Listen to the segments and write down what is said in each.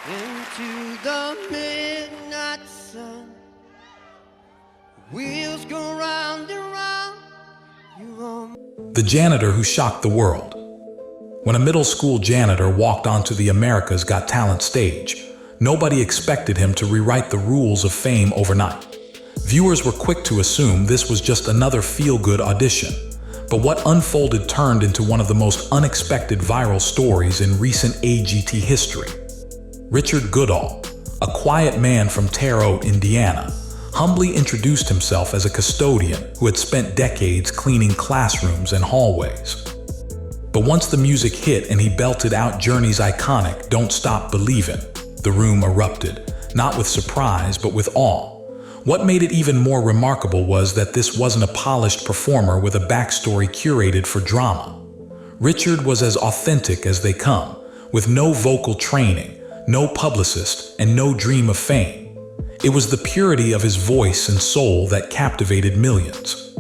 into the midnight sun. Wheels go round and round. You're on. The janitor who shocked the world. When a middle school janitor walked onto the America's Got Talent stage, nobody expected him to rewrite the rules of fame overnight. Viewers were quick to assume this was just another feel-good audition. But what unfolded turned into one of the most unexpected viral stories in recent AGT history. Richard Goodall, a quiet man from Terre Haute, Indiana, humbly introduced himself as a custodian who had spent decades cleaning classrooms and hallways. But once the music hit and he belted out Journey's iconic "Don't Stop Believin'," the room erupted, not with surprise but with awe. What made it even more remarkable was that this wasn't a polished performer with a backstory curated for drama. Richard was as authentic as they come, with no vocal training, no publicist, and no dream of fame. It was the purity of his voice and soul that captivated millions.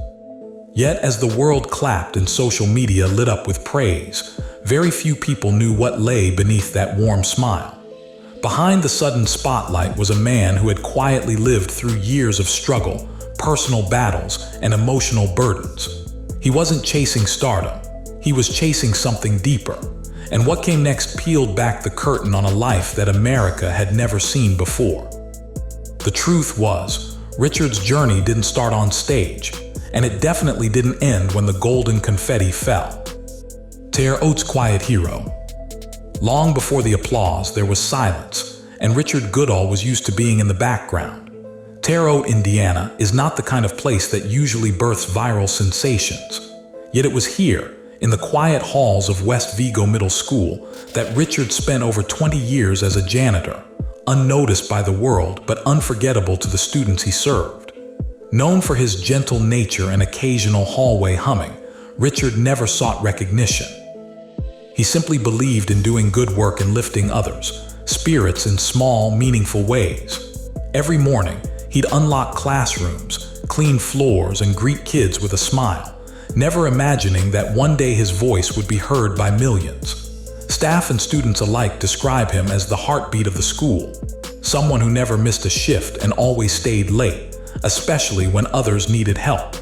Yet, as the world clapped and social media lit up with praise, very few people knew what lay beneath that warm smile. Behind the sudden spotlight was a man who had quietly lived through years of struggle, personal battles, and emotional burdens. He wasn't chasing stardom. He was chasing something deeper. And what came next peeled back the curtain on a life that America had never seen before. The truth was, Richard's journey didn't start on stage, and it definitely didn't end when the golden confetti fell. Terre Haute's quiet hero. Long before the applause, there was silence, and Richard Goodall was used to being in the background. Terre Haute, Indiana, is not the kind of place that usually births viral sensations. Yet it was here, in the quiet halls of West Vigo Middle School, that Richard spent over 20 years as a janitor, unnoticed by the world but unforgettable to the students he served. Known for his gentle nature and occasional hallway humming, Richard never sought recognition. He simply believed in doing good work and lifting others, spirits in small, meaningful ways. Every morning, he'd unlock classrooms, clean floors, and greet kids with a smile, never imagining that one day his voice would be heard by millions. Staff and students alike describe him as the heartbeat of the school, someone who never missed a shift and always stayed late, especially when others needed help.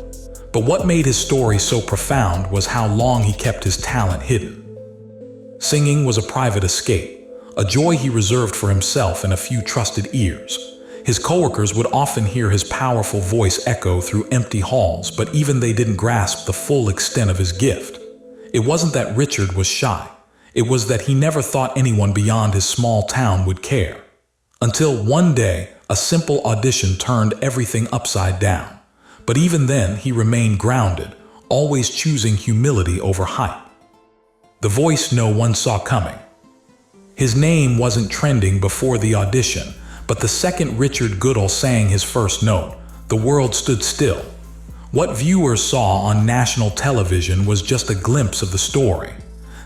But what made his story so profound was how long he kept his talent hidden. Singing was a private escape, a joy he reserved for himself and a few trusted ears. His coworkers would often hear his powerful voice echo through empty halls, but even they didn't grasp the full extent of his gift. It wasn't that Richard was shy. It was that he never thought anyone beyond his small town would care. Until one day, a simple audition turned everything upside down. But even then, he remained grounded, always choosing humility over hype. The voice no one saw coming. His name wasn't trending before the audition, but the second Richard Goodall sang his first note, the world stood still. What viewers saw on national television was just a glimpse of the story.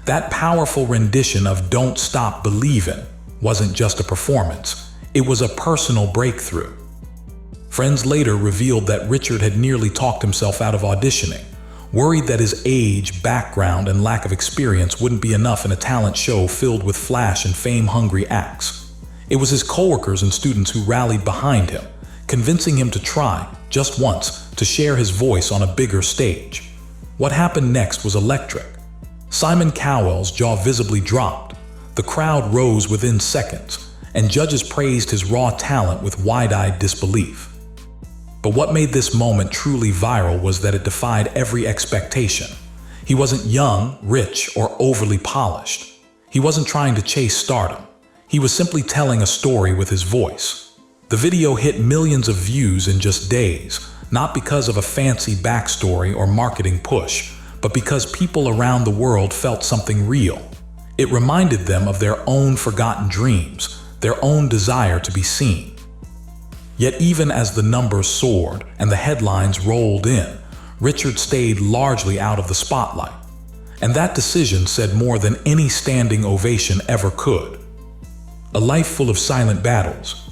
That powerful rendition of "Don't Stop Believin'" wasn't just a performance, it was a personal breakthrough. Friends later revealed that Richard had nearly talked himself out of auditioning, worried that his age, background, and lack of experience wouldn't be enough in a talent show filled with flash and fame-hungry acts. It was his coworkers and students who rallied behind him, convincing him to try, just once, to share his voice on a bigger stage. What happened next was electric. Simon Cowell's jaw visibly dropped. The crowd rose within seconds, and judges praised his raw talent with wide-eyed disbelief. But what made this moment truly viral was that it defied every expectation. He wasn't young, rich, or overly polished. He wasn't trying to chase stardom. He was simply telling a story with his voice. The video hit millions of views in just days, not because of a fancy backstory or marketing push, but because people around the world felt something real. It reminded them of their own forgotten dreams, their own desire to be seen. Yet even as the numbers soared and the headlines rolled in, Richard stayed largely out of the spotlight. And that decision said more than any standing ovation ever could. A life full of silent battles.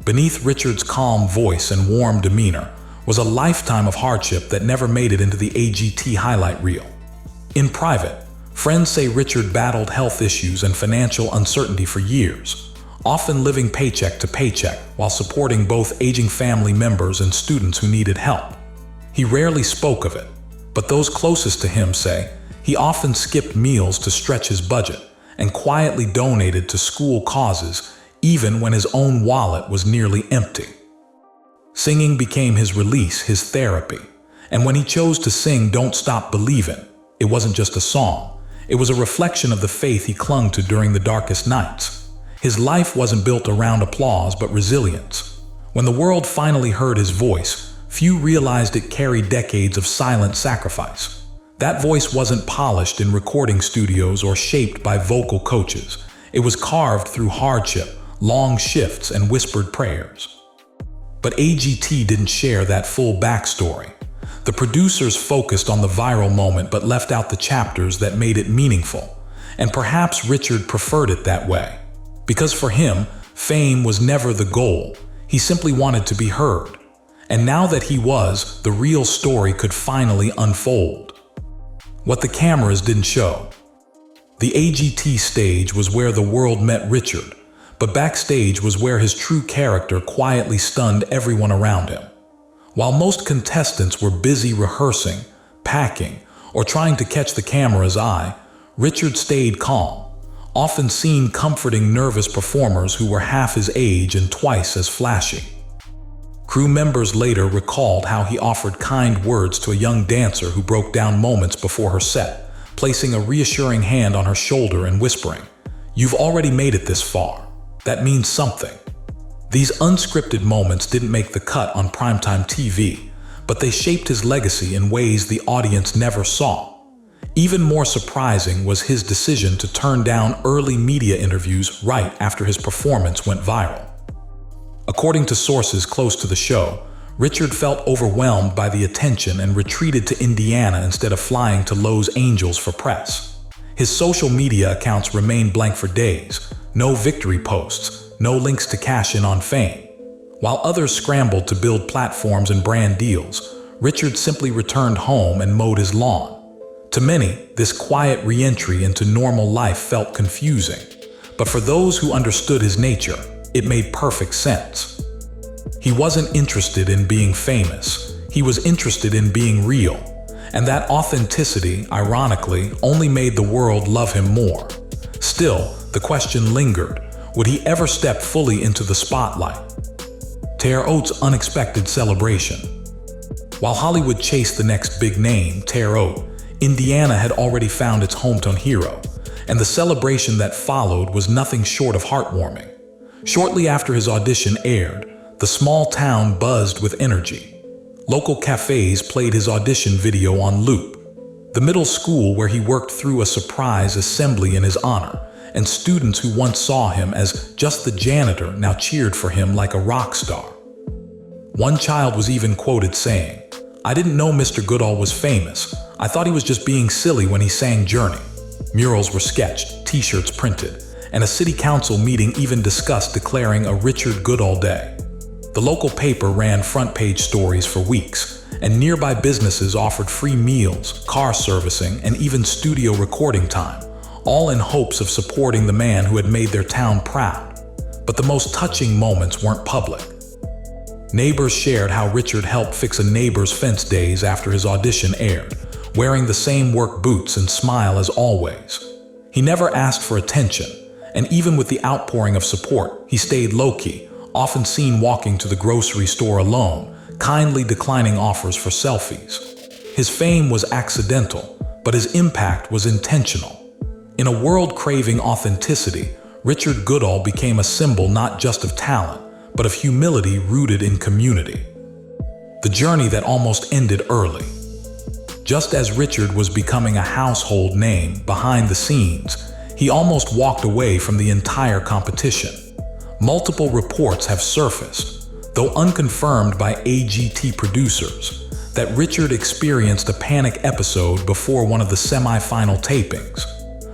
Beneath Richard's calm voice and warm demeanor was a lifetime of hardship that never made it into the AGT highlight reel. In private, friends say Richard battled health issues and financial uncertainty for years, often living paycheck to paycheck while supporting both aging family members and students who needed help. He rarely spoke of it, but those closest to him say he often skipped meals to stretch his budget and quietly donated to school causes even when his own wallet was nearly empty. Singing became his release, his therapy, and when he chose to sing "Don't Stop Believin'," it wasn't just a song, it was a reflection of the faith he clung to during the darkest nights. His life wasn't built around applause but resilience. When the world finally heard his voice, few realized it carried decades of silent sacrifice. That voice wasn't polished in recording studios or shaped by vocal coaches. It was carved through hardship, long shifts, and whispered prayers. But AGT didn't share that full backstory. The producers focused on the viral moment but left out the chapters that made it meaningful. And perhaps Richard preferred it that way. Because for him, fame was never the goal. He simply wanted to be heard. And now that he was, the real story could finally unfold. What the cameras didn't show. The AGT stage was where the world met Richard, but backstage was where his true character quietly stunned everyone around him. While most contestants were busy rehearsing, packing, or trying to catch the camera's eye, Richard stayed calm, often seen comforting nervous performers who were half his age and twice as flashy. Crew members later recalled how he offered kind words to a young dancer who broke down moments before her set, placing a reassuring hand on her shoulder and whispering, "You've already made it this far. That means something." These unscripted moments didn't make the cut on primetime TV, but they shaped his legacy in ways the audience never saw. Even more surprising was his decision to turn down early media interviews right after his performance went viral. According to sources close to the show, Richard felt overwhelmed by the attention and retreated to Indiana instead of flying to Los Angeles for press. His social media accounts remained blank for days, no victory posts, no links to cash in on fame. While others scrambled to build platforms and brand deals, Richard simply returned home and mowed his lawn. To many, this quiet re-entry into normal life felt confusing, but for those who understood his nature, it made perfect sense. He wasn't interested in being famous, he was interested in being real, and that authenticity, ironically, only made the world love him more. Still, the question lingered, would he ever step fully into the spotlight? Terre Haute's unexpected celebration. While Hollywood chased the next big name, Terre Haute, Indiana had already found its hometown hero, and the celebration that followed was nothing short of heartwarming. Shortly after his audition aired, the small town buzzed with energy. Local cafes played his audition video on loop. The middle school where he worked threw a surprise assembly in his honor, and students who once saw him as just the janitor now cheered for him like a rock star. One child was even quoted saying, "I didn't know Mr. Goodall was famous. I thought he was just being silly when he sang Journey." Murals were sketched, t-shirts printed, and a city council meeting even discussed declaring a Richard Goodall Day. The local paper ran front-page stories for weeks, and nearby businesses offered free meals, car servicing, and even studio recording time, all in hopes of supporting the man who had made their town proud. But the most touching moments weren't public. Neighbors shared how Richard helped fix a neighbor's fence days after his audition aired, wearing the same work boots and smile as always. He never asked for attention, and even with the outpouring of support, he stayed low-key, often seen walking to the grocery store alone, kindly declining offers for selfies. His fame was accidental, but his impact was intentional. In a world craving authenticity, Richard Goodall became a symbol not just of talent, but of humility rooted in community. The journey that almost ended early. Just as Richard was becoming a household name behind the scenes, he almost walked away from the entire competition. Multiple reports have surfaced, though unconfirmed by AGT producers, that Richard experienced a panic episode before one of the semi-final tapings.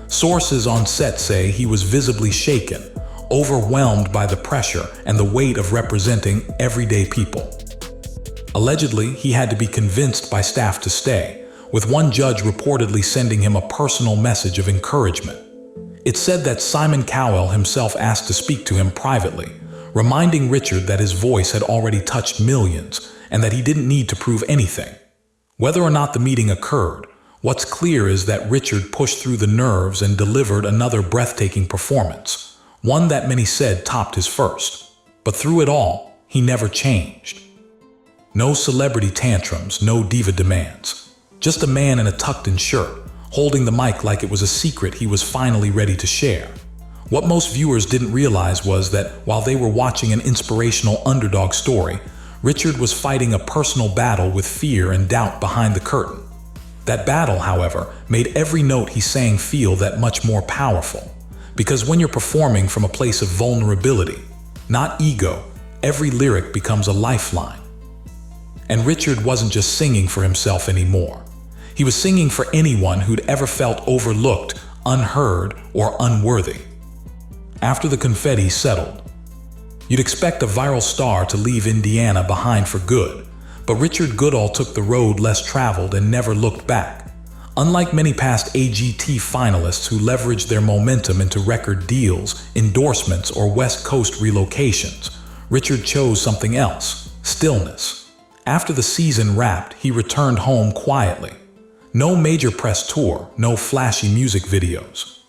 Sources on set say he was visibly shaken, overwhelmed by the pressure and the weight of representing everyday people. Allegedly, he had to be convinced by staff to stay, with one judge reportedly sending him a personal message of encouragement. It's said that Simon Cowell himself asked to speak to him privately, reminding Richard that his voice had already touched millions and that he didn't need to prove anything. Whether or not the meeting occurred, what's clear is that Richard pushed through the nerves and delivered another breathtaking performance, one that many said topped his first. But through it all, he never changed. No celebrity tantrums, no diva demands. Just a man in a tucked-in shirt, holding the mic like it was a secret he was finally ready to share. What most viewers didn't realize was that while they were watching an inspirational underdog story, Richard was fighting a personal battle with fear and doubt behind the curtain. That battle, however, made every note he sang feel that much more powerful. Because when you're performing from a place of vulnerability, not ego, every lyric becomes a lifeline. And Richard wasn't just singing for himself anymore. He was singing for anyone who'd ever felt overlooked, unheard, or unworthy. After the confetti settled, you'd expect a viral star to leave Indiana behind for good, but Richard Goodall took the road less traveled and never looked back. Unlike many past AGT finalists who leveraged their momentum into record deals, endorsements, or West Coast relocations, Richard chose something else: stillness. After the season wrapped, he returned home quietly. No major press tour, no flashy music videos.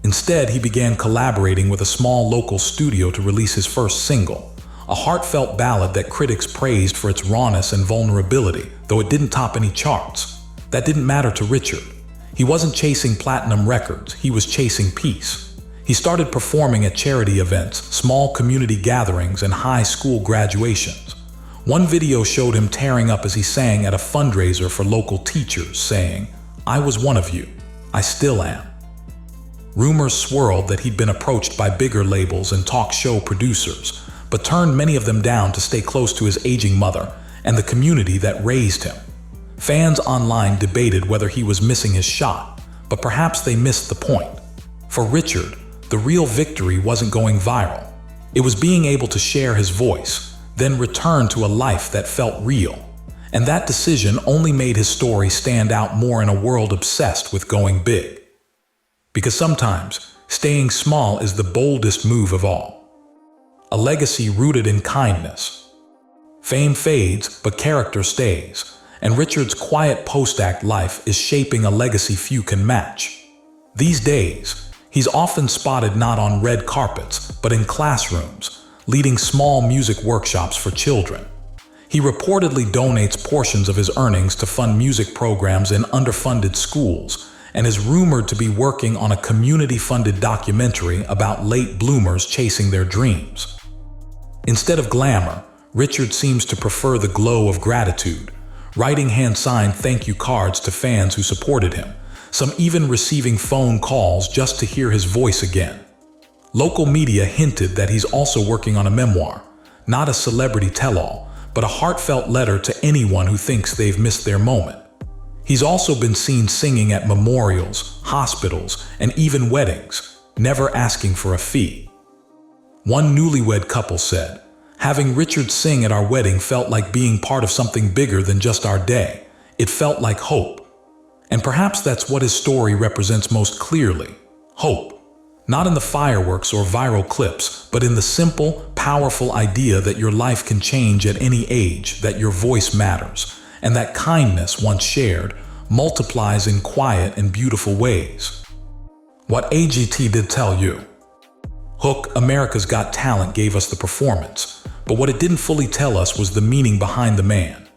Instead, he began collaborating with a small local studio to release his first single, a heartfelt ballad that critics praised for its rawness and vulnerability, though it didn't top any charts. That didn't matter to Richard. He wasn't chasing platinum records, he was chasing peace. He started performing at charity events, small community gatherings, and high school graduations. One video showed him tearing up as he sang at a fundraiser for local teachers, saying, "I was one of you. I still am." Rumors swirled that he'd been approached by bigger labels and talk show producers, but turned many of them down to stay close to his aging mother and the community that raised him. Fans online debated whether he was missing his shot, but perhaps they missed the point. For Richard, the real victory wasn't going viral. It was being able to share his voice, then return to a life that felt real. And that decision only made his story stand out more in a world obsessed with going big. Because sometimes, staying small is the boldest move of all. A legacy rooted in kindness. Fame fades, but character stays, and Richard's quiet post-act life is shaping a legacy few can match. These days, he's often spotted not on red carpets, but in classrooms, leading small music workshops for children. He reportedly donates portions of his earnings to fund music programs in underfunded schools, and is rumored to be working on a community-funded documentary about late bloomers chasing their dreams. Instead of glamour, Richard seems to prefer the glow of gratitude, writing hand-signed thank you cards to fans who supported him, some even receiving phone calls just to hear his voice again. Local media hinted that he's also working on a memoir, not a celebrity tell-all, but a heartfelt letter to anyone who thinks they've missed their moment. He's also been seen singing at memorials, hospitals, and even weddings, never asking for a fee. One newlywed couple said, "Having Richard sing at our wedding felt like being part of something bigger than just our day. It felt like hope." And perhaps that's what his story represents most clearly: hope. Not in the fireworks or viral clips, but in the simple, powerful idea that your life can change at any age, that your voice matters, and that kindness, once shared, multiplies in quiet and beautiful ways. What AGT did tell you. Hook, America's Got Talent gave us the performance, but what it didn't fully tell us was the meaning behind the man.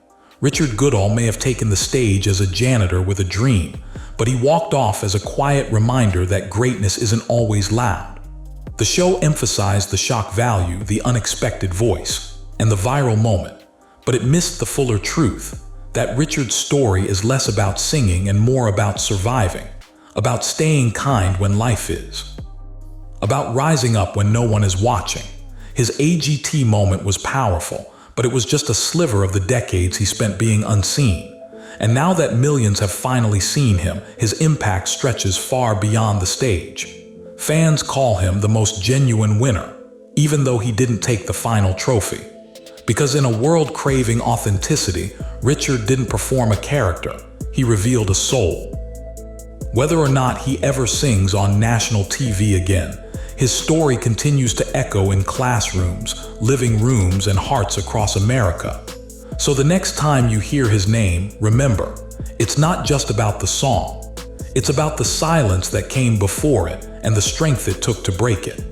Richard Goodall may have taken the stage as a janitor with a dream, but he walked off as a quiet reminder that greatness isn't always loud. The show emphasized the shock value, the unexpected voice, and the viral moment, but it missed the fuller truth, that Richard's story is less about singing and more about surviving, about staying kind when life is, about rising up when no one is watching. His AGT moment was powerful, but it was just a sliver of the decades he spent being unseen. And now that millions have finally seen him, his impact stretches far beyond the stage. Fans call him the most genuine winner, even though he didn't take the final trophy. Because in a world craving authenticity, Richard didn't perform a character, he revealed a soul. Whether or not he ever sings on national TV again, his story continues to echo in classrooms, living rooms, and hearts across America. So the next time you hear his name, remember, it's not just about the song. It's about the silence that came before it and the strength it took to break it.